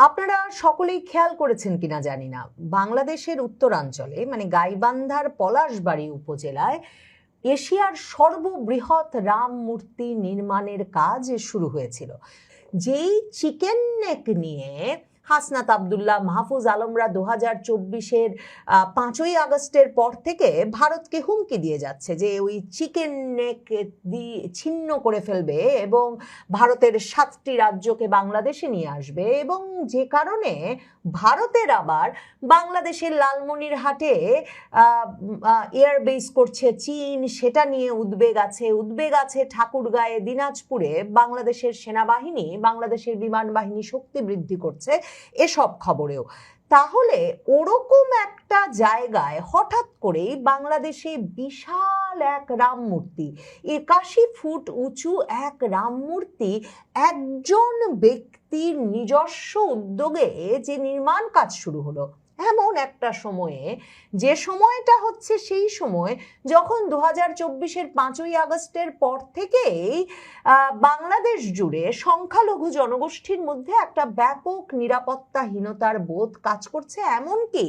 আপনারা সকলেই খেয়াল করেছেন কিনা জানি না, বাংলাদেশের উত্তরাঞ্চলে মানে গাইবান্ধার পলাশবাড়ী উপজেলায় এশিয়ার সর্ববৃহৎ রাম মূর্তি নির্মাণের কাজ শুরু হয়েছিল। যেই চিকেন নেক নিয়ে হাসনাত আবদুল্লাহ, মাহফুজ আলমরা 2024-এর 5ই আগস্টের পর থেকে ভারতকে হুমকি দিয়ে যাচ্ছে যে ওই চিকেন নেক দিয়ে ছিন্ন করে ফেলবে এবং ভারতের 7টি রাজ্যকে বাংলাদেশে নিয়ে আসবে, এবং যে কারণে ভারতের আবার বাংলাদেশের লালমনিরহাটে এয়ারবেস করছে চীন, সেটা নিয়ে উদ্বেগ আছে ঠাকুরগাঁয়ে, দিনাজপুরে বাংলাদেশের সেনাবাহিনী, বাংলাদেশের বিমান বাহিনী শক্তি বৃদ্ধি করছে, এসব খবরেও। তাহলে ওরকম একটা জায়গায় হঠাৎ করেই বাংলাদেশে বিশাল এক রাম মূর্তি, 81 ফুট উঁচু এক রাম মূর্তি একজন ব্যক্তির নিজস্ব উদ্যোগে যে নির্মাণ কাজ শুরু হলো এমন একটা সময়ে, যে সময়টা হচ্ছে সেই সময় যখন 2024-এর 5ই আগস্টের পর থেকেই বাংলাদেশ জুড়ে সংখ্যালঘু জনগোষ্ঠীর মধ্যে একটা ব্যাপক নিরাপত্তাহীনতার বোধ কাজ করছে, এমনকি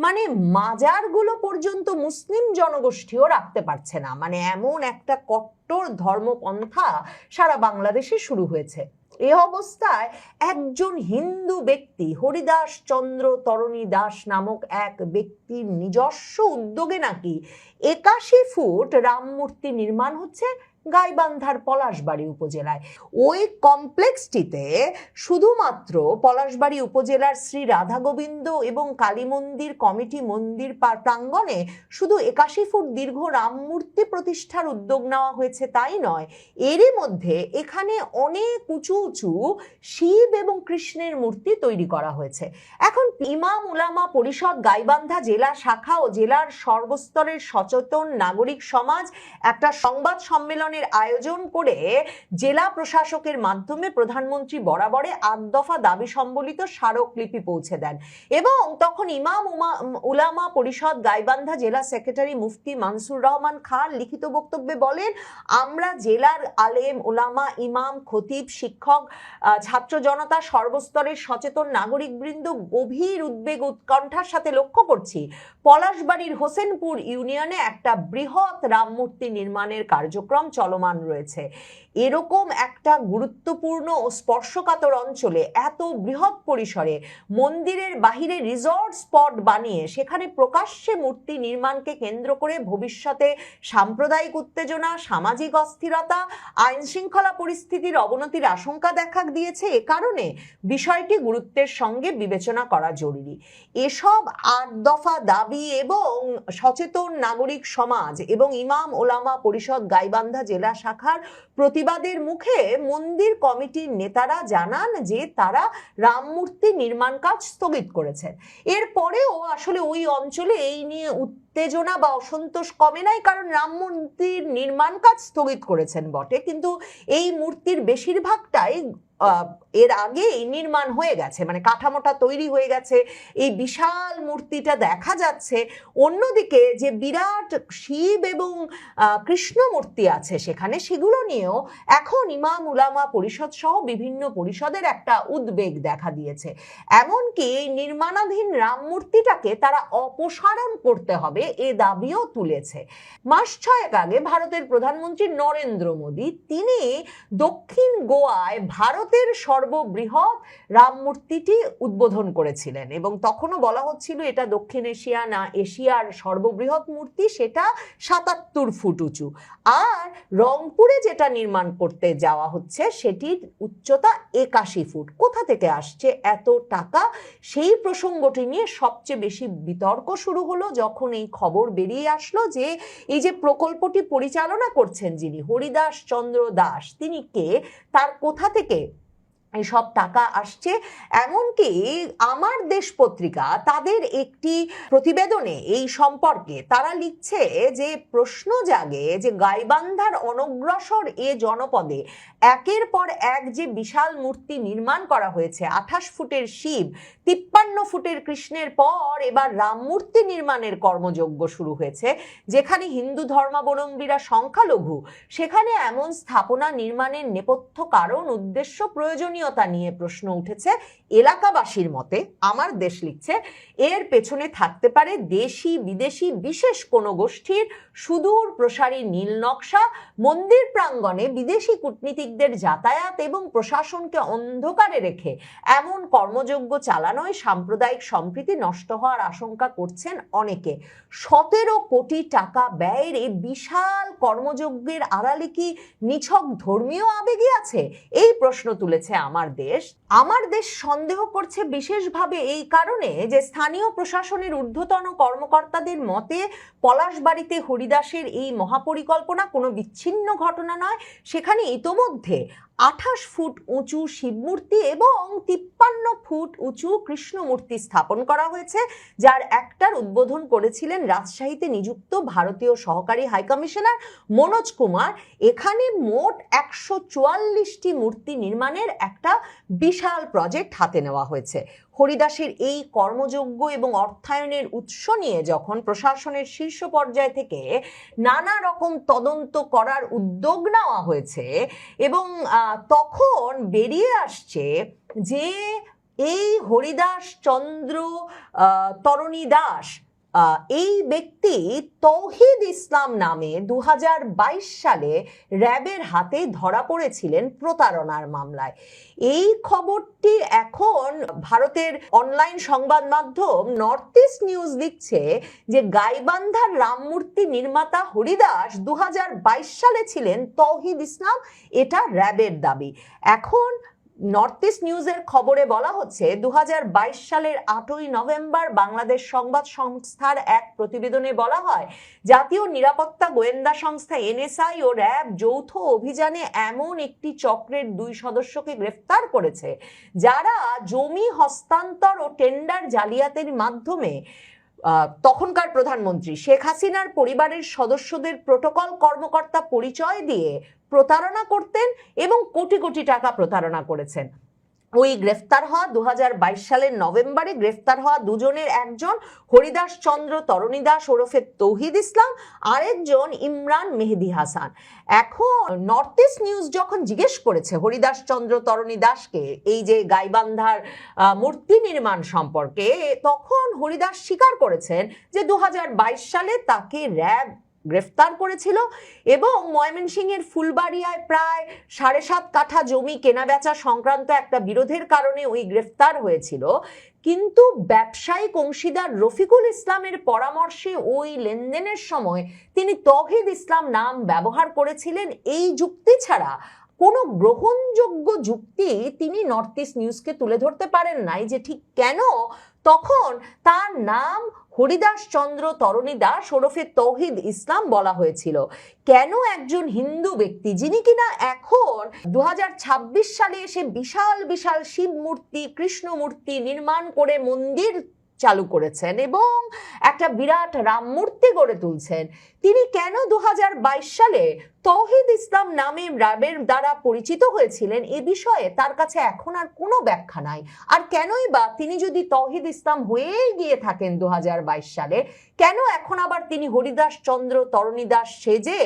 মানে মাজারগুলো পর্যন্ত মুসলিম জনগোষ্ঠীও রাখতে পারছে না, মানে এমন একটা কট্টর ধর্মপন্থা সারা বাংলাদেশে শুরু হয়েছে। এ অবস্থায় একজন হিন্দু ব্যক্তি, হরিদাস চন্দ্র তরণী দাস নামক এক ব্যক্তির নিজস্ব উদ্যোগে নাকি 81 ফুট রাম মূর্তি নির্মাণ হচ্ছে গাইবান্ধার পলাশবাড়ী উপজেলায়। ওই কমপ্লেক্সটিতে শুধুমাত্র পলাশবাড়ী উপজেলার শ্রী রাধা গোবিন্দ এবং কালী মন্দির কমিটি মন্দির প্রাঙ্গণে শুধু 81 ফুট দীর্ঘ রাম মূর্তি প্রতিষ্ঠার উদ্যোগ নেওয়া হয়েছে তাই নয়, এরই মধ্যে এখানে অনেক উঁচু উঁচু শিব এবং কৃষ্ণের মূর্তি তৈরি করা হয়েছে। এখন ইমাম উলামা পরিষদ গাইবান্ধা জেলা শাখা ও জেলার সর্বস্তরের সচেতন নাগরিক সমাজ একটা সংবাদ সম্মেলনের আয়োজন করে জেলা প্রশাসকের মাধ্যমে প্রধানমন্ত্রী বরাবরে 8 দফা দাবি সম্বলিত স্মারকলিপি পৌঁছে দেন, এবং তখন ইমাম উলামা পরিষদ গাইবান্ধা জেলা সেক্রেটারি মুফতি মানসুর রহমান খান লিখিত বক্তব্যে বলেন, আমরা জেলার আলেম ওলামা, ইমাম, খতিব, শিক্ষক, ছাত্র জনতা, সর্বস্তরের সচেতন নাগরিকবৃন্দ গভীর উদ্বেগ উৎকণ্ঠার সাথে লক্ষ্য করছি পলাশবাড়ির হোসেনপুর ইউনিয়নে একটা বৃহৎ রাম মূর্তি নির্মাণের কার্যক্রম চলমান রয়েছে। এরকম একটা গুরুত্বপূর্ণ ও স্পর্শকাতর অঞ্চলে এত বৃহৎ পরিসরে মন্দিরের বাহিরে রিসর্ট স্পট বানিয়ে সেখানে প্রকাশ্যে মূর্তি নির্মাণকে কেন্দ্র করে ভবিষ্যতে সাম্প্রদায়িক উত্তেজনা, সামাজিক অস্থিরতা, আইন শৃঙ্খলা পরিস্থিতির অবনতির আশঙ্কা দেখা দিয়েছে। এ কারণে বিষয়টি গুরুত্বের সঙ্গে বিবেচনা করা জরুরি। এসব 8 দফা দাবি এবং সচেতন নাগরিক সমাজ এবং ইমাম ওলামা পরিষদ গাইবান্ধা জেলা শাখার প্রতিবাদের মুখে মন্দির কমিটির নেতারা জানান যে তারা রাম মূর্তি নির্মাণ কাজ স্থগিত করেছেন। এরপরেও আসলে ওই অঞ্চলে এই নিয়ে উত্তেজনা বা অসন্তোষ কমে নাই, কারণ রাম মূর্তির নির্মাণ কাজ স্থগিত করেছেন বটে, কিন্তু এই মূর্তির বেশিরভাগটাই এর আগেই নির্মাণ হয়ে গেছে, মানে কাঠামোটা তৈরি হয়ে গেছে, এই বিশাল মূর্তিটা দেখা যাচ্ছে। অন্যদিকে যে বিরাট শিব এবং কৃষ্ণ মূর্তি আছে সেখানে, সেগুলো নিয়েও এখন ইমাম উলামা পরিষদ সহ বিভিন্ন পরিষদের একটা উদ্বেগ দেখা দিয়েছে। এমনকি এই নির্মাণাধীন রাম মূর্তিটাকে তারা অপসারণ করতে হবে এ দাবিও তুলেছে। মাস 6 আগে ভারতের প্রধানমন্ত্রী নরেন্দ্র মোদী তিনি দক্ষিণ গোয়ায় ভারতের সর্ববৃহৎ রাম মূর্তিটি উদ্বোধন করেছিলেন, এবং তখনও বলা হচ্ছিল এটা দক্ষিণ এশিয়া না এশিয়ার সর্ববৃহৎ মূর্তি, সেটা 77 ফুট উঁচু। আর রংপুরে যেটা নির্মাণ করতে যাওয়া হচ্ছে সেটির উচ্চতা 81 ফুট। কোথা থেকে আসছে এত টাকা, সেই প্রসঙ্গটি নিয়ে সবচেয়ে বেশি বিতর্ক শুরু হলো যখন এই খবর বেরিয়ে আসলো যে এই যে প্রকল্পটি পরিচালনা করছেন যিনি, হরিদাস চন্দ্র দাস, তিনি কে, তার কোথা থেকে এসব টাকা আসছে। এমনকি আমার দেশ পত্রিকা তাদের একটি প্রতিবেদনে এই সম্পর্কে তারা লিখছে যে প্রশ্ন জাগে যে গাইবান্ধার অনগ্রসর এ জনপদে একের পর এক যে বিশাল মূর্তি নির্মাণ করা হয়েছে, 28 ফুটের শিব, 53 ফুটের কৃষ্ণের পর এবার রাম মূর্তি নির্মাণের কর্মযজ্ঞ শুরু হয়েছে, যেখানে হিন্দু ধর্মাবলম্বীরা সংখ্যালঘু, সেখানে এমন স্থাপনা নির্মাণের নেপথ্য কারণ, উদ্দেশ্য, প্রয়োজনীয় গোপনীয়তা নিয়ে প্রশ্ন উঠেছে। এলাকাবাসীর মতে, আমার দেশ লিখছে, এর পেছনে থাকতে পারে দেশি বিদেশি বিশেষ কোনো গোষ্ঠীর সুদূর প্রসারী নীল নকশা, মন্দির প্রাঙ্গণে বিদেশি কূটনীতিকদের যাতায়াত এবং প্রশাসনকে অন্ধকারে রেখে এমন কর্মযজ্ঞ চালানোয় সাম্প্রদায়িক সম্প্রীতি নষ্ট হওয়ার আশঙ্কা করছেন অনেকে। 17 কোটি টাকা ব্যয়ের এই বিশাল কর্মযজ্ঞের আড়ালে কি নিছক ধর্মীয় আবেগই আছে? এই প্রশ্ন তুলেছে আমার দেশ। আমার দেশ সন্দেহ করছে বিশেষভাবে এই কারণে যে স্থানীয় প্রশাসনের ঊর্ধ্বতন কর্মকর্তাদের মতে পলাশবাড়িতে হরিদাসের এই মহাপরিকল্পনা কোনো বিচ্ছিন্ন ঘটনা নয়। সেখানে ইতোমধ্যে 28 ফুট উঁচু শিবমূর্তি এবং 53 ফুট উঁচু কৃষ্ণমূর্তি স্থাপন করা হয়েছে, যার একটার উদ্বোধন করেছিলেন রাজশাহীতে নিযুক্ত ভারতীয় সহকারী হাইকমিশনার মনোজ কুমার। এখানে মোট 144টি মূর্তি নির্মাণের একটা বিশাল প্রজেক্ট হাতে নেওয়া হয়েছে। হরিদাসের এই কর্মযজ্ঞ এবং অর্থায়নের উৎস নিয়ে যখন প্রশাসনের শীর্ষ পর্যায় থেকে নানা রকম তদন্ত করার উদ্যোগ নেওয়া হয়েছে এবং তখন বেরিয়ে আসছে যে এই হরিদাস চন্দ্র তরণী দাস এই ব্যক্তি তৌহিদ ইসলাম নামে 2022 সালে র্যাবের হাতে ধরা পড়েছিলেন প্রতারণার মামলায়। এই খবরটি এখন ভারতের অনলাইন সংবাদ মাধ্যম নর্থ ইস্ট নিউজ লিখছে যে গাইবান্ধার রামমূর্তি নির্মাতা হরিদাস 2022 সালে ছিলেন তৌহিদ ইসলাম, এটা র্যাবের দাবি। এখন নর্থ ইস্ট নিউজের খবরে বলা হচ্ছে 2022 সালের 8ই নভেম্বর বাংলাদেশ সংবাদ সংস্থার এক প্রতিবেদনে বলা হয়, জাতীয় নিরাপত্তা গোয়েন্দা সংস্থা এনএসআই ও র্যাব যৌথ অভিযানে এমন একটি চক্রের 2 সদস্যকে গ্রেফতার করেছে যারা জমি হস্তান্তর ও টেন্ডার জালিয়াতির মাধ্যমে তখনকার প্রধানমন্ত্রী শেখ হাসিনার পরিবারের সদস্যদের প্রোটোকল কর্মকর্তা পরিচয় দিয়ে প্রতারণা করতেন এবং কোটি কোটি টাকা প্রতারণা করেছেন। ওই গ্রেফতার হওয়া 2022 সালের নভেম্বরে গ্রেফতার হওয়া দুজনের একজন হরিদাস চন্দ্র তরণী দাস ওরফে তৌহিদ ইসলাম, আরেকজন ইমরান মেহেদি হাসান। এখন নর্থ ইস্ট নিউজ যখন জিজ্ঞেস করেছে হরিদাস চন্দ্র তরণী দাসকে এই যে গাইবান্ধার মূর্তি নির্মাণ সম্পর্কে, তখন হরিদাস স্বীকার করেছেন যে 2022 সালে তাকে র্যাব গ্রেফতার করেছিল এবং ময়মনসিংহের ফুলবাড়িয়ায় প্রায় 7.5 কাঠা জমি কেনাবেচা সংক্রান্ত একটা বিরোধের কারণে ওই গ্রেফতার হয়েছিল। কিন্তু ব্যবসায়িক অংশীদার রফিকুল ইসলামের পরামর্শে ওই লেনদেনের সময় তিনি তৌহিদ ইসলাম নাম ব্যবহার করেছিলেন। এই যুক্তি ছাড়া কোনো গ্রহণযোগ্য যুক্তি তিনি নর্থ ইস্ট নিউজকে তুলে ধরতে পারেন নাই যে ঠিক কেন তখন তার নাম হরিদাস চন্দ্র তরণী দাস ওরফে তৌহিদ ইসলাম বলা হয়েছিল। কেন একজন হিন্দু ব্যক্তি, যিনি কিনা এখন 2026 সালে এসে বিশাল বিশাল শিব মূর্তি কৃষ্ণ মূর্তি নির্মাণ করে মন্দির চালু করেছেন এবং একটা বিরাট রাম মূর্তি গড়ে তুলছেন, তিনি কেন 2022 সালে তৌহিদ ইসলাম নামে র্যাবের দ্বারা পরিচিত হয়েছিলেন এ বিষয়ে তার কাছে এখন আর কোনো ব্যাখ্যা নাই। আর কেনই বা তিনি যদি তৌহিদ ইসলাম হয়েই গিয়ে থাকেন 2022 সালে, কেন এখন আবার তিনি হরিদাস চন্দ্র তরণী দাস সেজে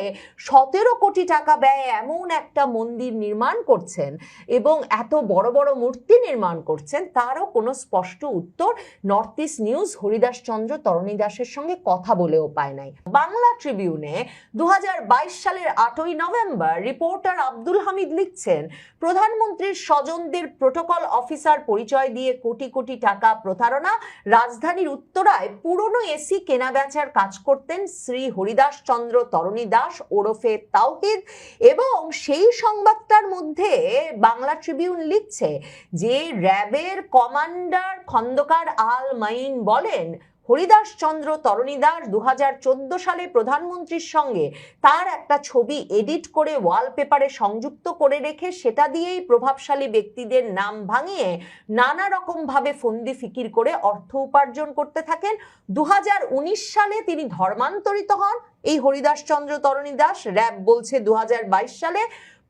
17 কোটি টাকা ব্যয়ে এমন একটা মন্দির নির্মাণ করছেন এবং এত বড় বড় মূর্তি নির্মাণ করছেন, তারও কোনো স্পষ্ট উত্তর নর্থ ইস্ট নিউজ হরিদাস চন্দ্র তরণী দাসের সঙ্গে কথা বলেও পায় নাই। বাংলা ট্রিবিউনে 2022 সালের 8ই নভেম্বর রিপোর্টার আব্দুল হামিদ লিখছেন, প্রধানমন্ত্রীর স্বজনদের প্রোটোকল অফিসার পরিচয় দিয়ে কোটি কোটি টাকা প্রতারণা। রাজধানীর উত্তরায় পুরনো এসি কেনাবেচার কাজ করতেন শ্রী হরিদাস চন্দ্র তরণী দাস ওরফে তাওহিদ। এবং সেই সংবাদটার মধ্যে বাংলা ট্রিবিউন লিখছে যে র্যাবের কমান্ডার খন্দকার আল মাইন বলেন, হরিদাস চন্দ্র তরণী দাস 2014 সালে প্রধানমন্ত্রীর সঙ্গে তার একটা ছবি এডিট করে ওয়ালপেপারে সংযুক্ত করে রেখে সেটা দিয়েই প্রভাবশালী ব্যক্তিদের নাম ভাঙিয়ে নানা রকম ভাবে ফন্দি ফিকির করে অর্থ উপার্জন করতে থাকেন। 2019 সালে তিনি ধর্মান্তরিত হন এই হরিদাস চন্দ্র তরণী দাস। র্যাব বলছে 2022 সালে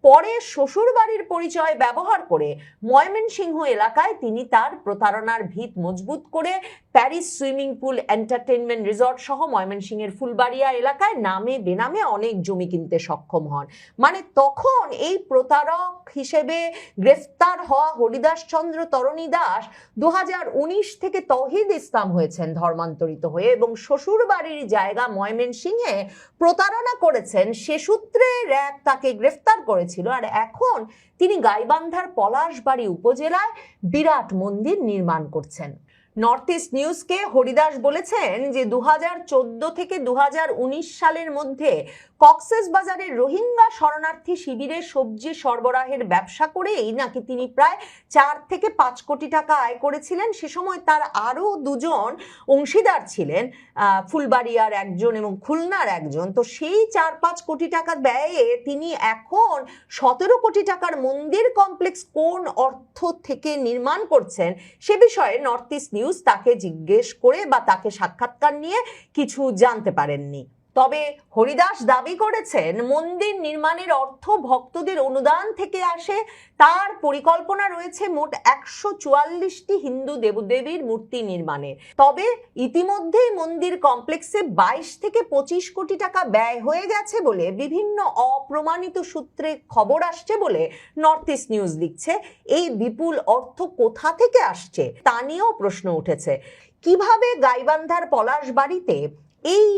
পরে শ্বশুরবাড়ির পরিচয় ব্যবহার করে ময়মনসিংহ এলাকায় তিনি তার প্রতারণার ভিত মজবুত করে Paris swimming pool entertainment resort সহ ময়মনসিংহের ফুলবাড়িয়া এলাকায় নামে বেনামে অনেক জমি কিনতে সক্ষম হন। মানে তখন এই প্রতারক হিসেবে গ্রেফতার হওয়া হরিদাস চন্দ্র তরণী দাস 2019 থেকে তৌহিদ ইসলাম হয়েছেন ধর্মান্তরিত হয়ে, এবং শ্বশুর বাড়ির জায়গা ময়মনসিংহে প্রতারণা করেছেন, সে সূত্রে র্যাব তাকে গ্রেফতার করেছিল। আর এখন তিনি গাইবান্ধার পলাশবাড়ি উপজেলায় বিরাট মন্দির নির্মাণ করছেন। নর্থ ইস্ট নিউজকে হরিদাস বলেছেন যে 2014 থেকে 2019 সালের মধ্যে কক্সেস বাজারের রোহিঙ্গা শরণার্থী শিবিরে সবজি সরবরাহের ব্যবসা করেই নাকি তিনি প্রায় 4 থেকে 5 কোটি টাকা আয় করেছিলেন। সে সময় তার আরও দুজন অংশীদার ছিলেন, ফুলবাড়িয়ার একজন এবং খুলনার একজন। তো সেই 4-5 কোটি টাকা ব্যয়ে তিনি এখন 17 কোটি টাকার মন্দির কমপ্লেক্স কোন অর্থ থেকে নির্মাণ করছেন সে বিষয়ে নর্থ ইস্ট নিউজ তাকে জিজ্ঞেস করে বা তাকে সাক্ষাৎকার নিয়ে কিছু জানতে পারেননি। তবে হরিদাস দাবি করেছেন মন্দির নির্মাণের অর্থ ভক্তদের অনুদান থেকে আসে। তার পরিকল্পনা রয়েছে মোট 144টি হিন্দু দেবদেবীর মূর্তি নির্মাণের। তবে ইতিমধ্যেই মন্দির কমপ্লেক্সে 22 থেকে 25 কোটি টাকা ব্যয় হয়ে গেছে বলে বিভিন্ন অপ্রমাণিত সূত্রে খবর আসছে বলে নর্থ ইস্ট নিউজ লিখছে। এই বিপুল অর্থ কোথা থেকে আসছে তা নিয়েও প্রশ্ন উঠেছে। কিভাবে গাইবান্ধার পলাশবাড়িতে এই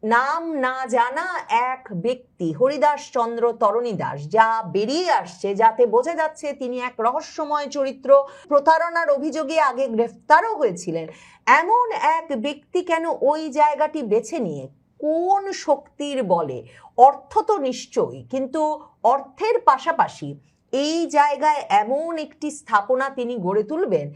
নাম না জানা এক ব্যক্তি হরিদাস চন্দ্র তরণী দাস যা বেরিয়ে আসছে, যাতে বোঝা যাচ্ছে তিনি এক রহস্যময় চরিত্র, প্রতারণার অভিযোগে আগে গ্রেফতারও হয়েছিলেন, এমন এক ব্যক্তি কেন ওই জায়গাটি বেছে নিয়ে, কোন শক্তির বলে? অর্থ তো নিশ্চয়ই, কিন্তু অর্থের পাশাপাশি এই জায়গায় এমন একটি স্থাপনা তিনি গড়ে তুলবেন,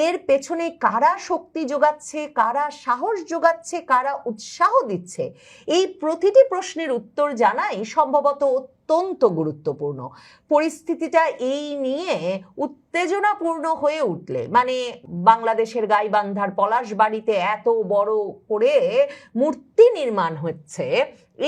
এর পেছনে কারা শক্তি যোগাচ্ছে, কারা সাহস যোগাচ্ছে, কারা উৎসাহ দিচ্ছে, এই প্রতিটি প্রশ্নের উত্তর জানাই সম্ভবত অত্যন্ত গুরুত্বপূর্ণ। পরিস্থিতিটা এই নিয়ে উত্তেজনাপূর্ণ হয়ে উঠলে, মানে বাংলাদেশের গাইবান্ধার পলাশবাড়িতে এত বড় করে মূর্তি নির্মাণ হচ্ছে,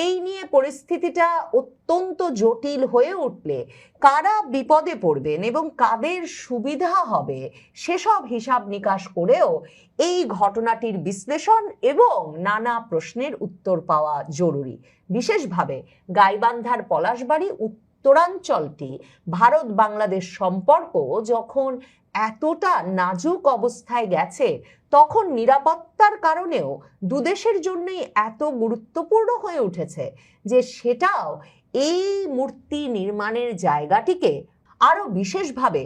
এই নিয়ে পরিস্থিতিটা অত্যন্ত জটিল হয়ে উঠলে কারা বিপদে পড়বেন এবং কাদের সুবিধা হবে সেসব হিসাব নিকাশ করেও এই ঘটনাটির বিশ্লেষণ এবং নানা প্রশ্নের উত্তর পাওয়া জরুরি। বিশেষভাবে গাইবান্ধার পলাশবাড়ি উত্তরাঞ্চলটি ভারত বাংলাদেশ সম্পর্ক যখন এতটা নাজুক অবস্থায় গেছে, তখন নিরাপত্তার কারণেও দুদেশের জন্যই এত গুরুত্বপূর্ণ হয়ে উঠেছে যে সেটাও এই মূর্তি নির্মাণের জায়গাটিকে আরো বিশেষভাবে